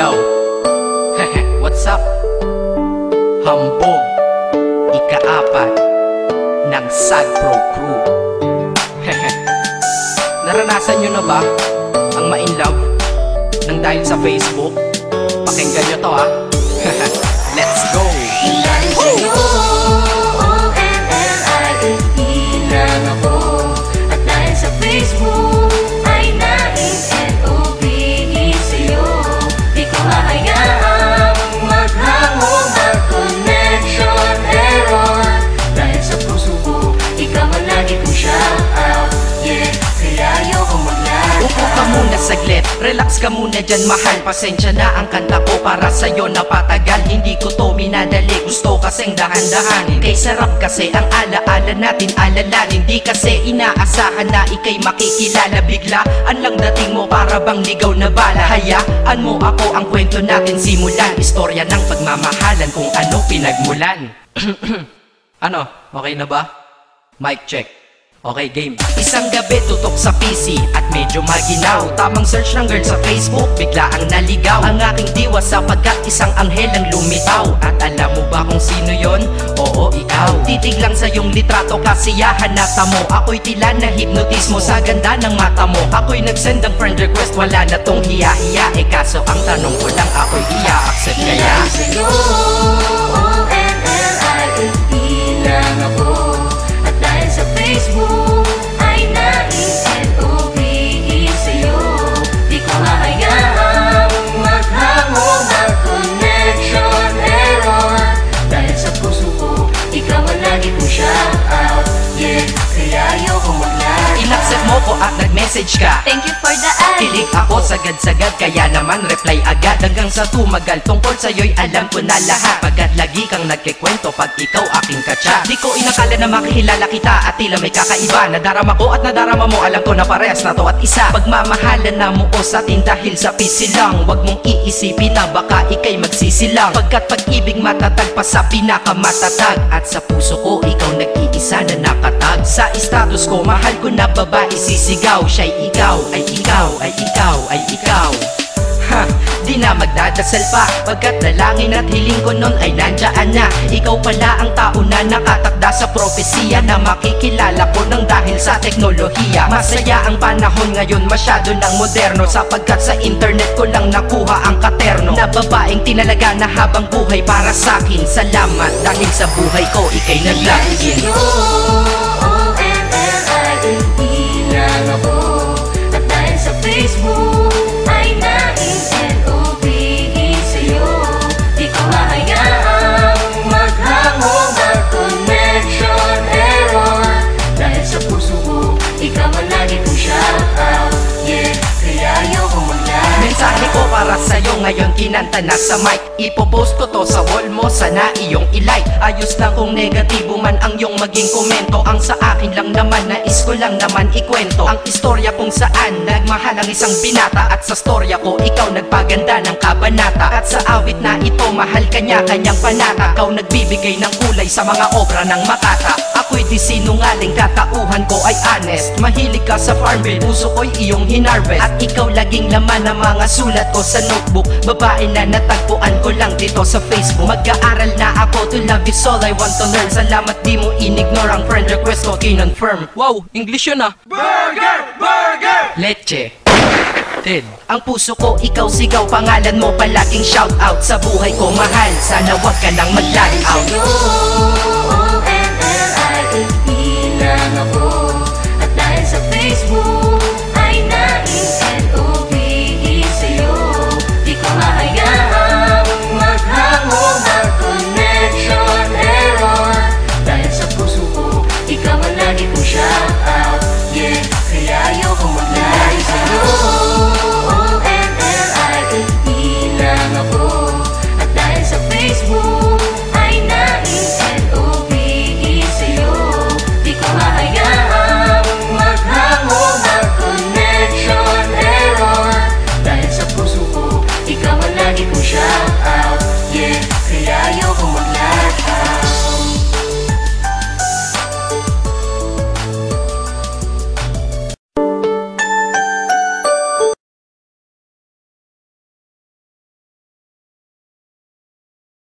Yo, what's up? Hambog, ika-4 ng Sad Pro Crew. Naranasan nyo na ba ang ma-inlove nang dahil sa Facebook? Pakinggan nyo to ha. Let's go! Lang ako, at dahil sa Facebook ay na-in-N-O-B-E sa'yo. Di ko hahayaang maghango, mag-connection error. Dahil sa puso ko, ikaw ang lagi kong shout out. Yeah, kaya ayoko mag-lag. Upo ka muna saglit, relax ka muna dyan mahal. Pasensya na ang kanta ko para sa'yo napatagal. Hindi ko to minadali, gusto kasing dahan-dahanin. Kay sarap kasi ang alaala natin alalanin. Di kasi inaasahan na ikay makikilala. Biglaan lang dating mo para bang ligaw na bala. Hayaan mo ako ang kwento natin simulan. Istorya ng pagmamahalan kung ano pinagmulan. Ano? Okay na ba? Mic check. Okay, game. Isang gabi tutok sa PC at medyo maginaw. Tamang search ng girl sa Facebook, bigla ang naligaw. Ang aking diwa sapagkat isang anghel ang lumitaw. At alam mo ba kung sino yon? Oo, ikaw. Titig lang sa iyong litrato, kasiyahan na tamo. Ako'y tila na hipnotismo sa ganda ng mata mo. Ako'y nagsend ng friend request, wala na tong hiya-hiya. Eh kaso ang tanong ko lang, ako'y iya-accept kaya? Sa'yo, O-N-L-I-F-E lang ako. At dahil sa Facebook ay na-in-N-O-B-E sa'yo. Di ko hahayaang maghango, mag-connection error. Dahil sa puso ko, ikaw ang lagi kong shout out. Yeah, kaya ayoko mag-lag. Inaccept mo ko at nag-message ka. Thank you for the ad. Kilig ako sagad-sagad, kaya naman reply agad. Hanggang sa tumagal, tungkol sa'yo'y alam ko na lahat. Pagkat lagi kang nagkikwento pag ikaw aking katsa. Di ko inakala na makikilala kita at tila may kakaiba. Nadarama ko at nadarama mo, alam ko na parehas na to at isa. Pagmamahalan na mo o sa atin dahil sa PC lang. Huwag mong iisipin na baka ikay magsisilang. Pagkat pag-ibig matatag pa sa pinakamatatag. At sa puso ko, ikaw nag-iisa na nakatag. Sa status ko, mahal ko na babae sisigaw. Siya'y ikaw, ay ikaw, ay ikaw, ay ikaw. Ha, di na magdadasal pa. Pagkat dalangin at hiling ko nun ay nandiyan na. Ikaw pala ang tao na nakatakda sa propesiya. Na makikilala ko nang dahil sa teknolohiya. Masaya ang panahon ngayon, masyado ng moderno. Sapagkat sa internet ko lang nakuha ang katerno. Na babaeng tinalaga na habang buhay para sa'kin. Salamat dahil sa buhay ko ikay naglagin. O-N-L-I-F-E lang ako. At dahil sa Facebook ay na-in-N-O-B-E sa'yo. Di ko hahayaang maghango, mag-connection error. Dahil sa puso ko, ikaw ang lagi kong shout out. Yeah, kaya ayoko mag-lag. Mensahe ko para sa'yo ngayon kinanta na sa mic. Ipopost ko to sa wall mo, sana iyong ilike. Ayos lang kung negatibo man ang iyong maging komento. Ang sa akin lang naman, nais ko lang naman ikwento ang istorya kung saan nagmahal ang isang binata. At sa storya ko, ikaw nagpaganda ng kabanata. At sa awit na ito, mahal kanya kanyang panata. Ikaw nagbibigay ng kulay sa mga obra ng Makata. Ako'y di sinungaling, katauhan ko ay honest. Mahilig ka sa farm bill, puso ko'y iyong hinarvest. At ikaw laging laman ng mga sulat ko sa notebook. Babae na natagpuan ko lang dito sa Facebook. Mag-aaral na ako, to love is all I want to learn. Salamat di mo inignore ang friend request ko, kinonfirm. Wow, English yun ah. Burger! Burger! Leche. Ted. Ang puso ko, ikaw sigaw, pangalan mo palaging shout out. Sa buhay ko mahal, sana wag ka nang mag-lag out. O-N-L-I-F-E lang ako. At dahil sa Facebook